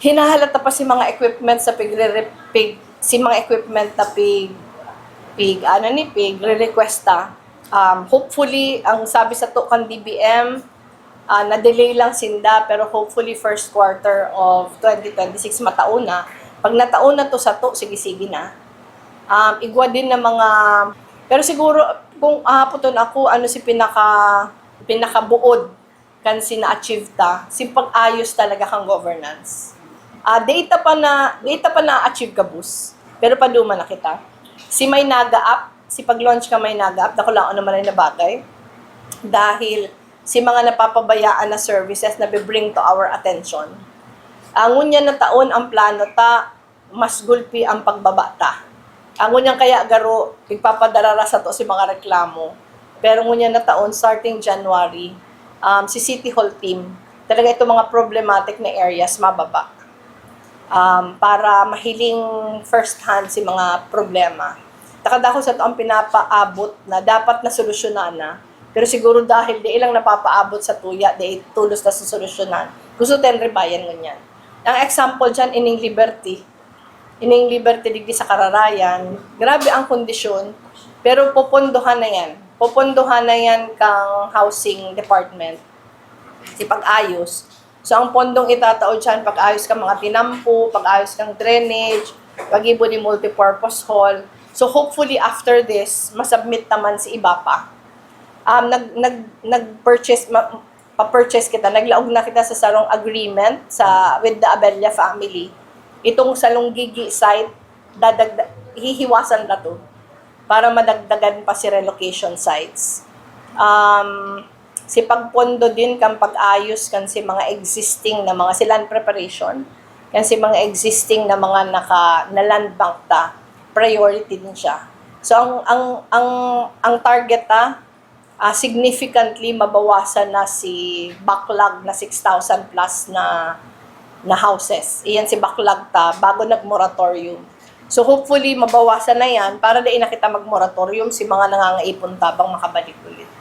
hinahalata pa si mga equipment sa si mga equipment na re-requesta. Hopefully, ang sabi sa Tukan DBM, na-delay lang sinda, pero hopefully first quarter of 2026 matauna. Pag natauna to sa to, sige-sige na. Igwa din na mga, pero siguro, kung puton ako, ano si pinakabuod kan si na-achieve ta, si pag-ayos talaga kang governance. Data pa na-achieve ka, bus. Pero paduma na kita. Si may naga-up, si pag-launch ka may naga-up, dako lang ano man na bagay. Dahil si mga napapabayaan na services na bring to our attention. Ngunya na taon ang plano ta, mas gulpi ang pagbaba ta. Ngunya kaya garo, ippapadarara sa to si mga reklamo. Pero ngunya na taon, starting January, si City Hall team, talaga ito mga problematic na areas mababa. Para mahiling first hand si mga problema. Takadako sa ito ang pinapaabot na dapat na solusyonan na, pero siguro dahil di ilang napapaabot sa tuya, di tulos na sa solusyonan, gusto tayo rebayan ngunyan. Ang example dyan, Ining Liberty digdi sa Kararayan, grabe ang kondisyon, pero pupunduhan na yan. Pupunduhan na yan kang housing department, si pag-ayos. So, ang pondong itatao dyan, pag-ayos kang mga tinampo, pag-ayos kang drainage, pag-ibo ni multipurpose hall. So, hopefully, after this, masubmit naman si iba pa. Pa-purchase kita, naglaog na kita sa salong agreement with the Abella family. Itong salong Gigi site, hihiwasan na to para madagdagan pa si relocation sites. Si pagpondo din kang pag-ayos kan si mga existing na mga land preparation, kan si mga existing na mga na land bank ta, priority din siya. So ang target ta, significantly mabawasan na si backlog na 6,000 plus na houses. Iyan si backlog ta bago nag-moratorium. So hopefully mabawasan na yan para di na kita mag-moratorium si mga nangangaipon tabang makabalik ulit.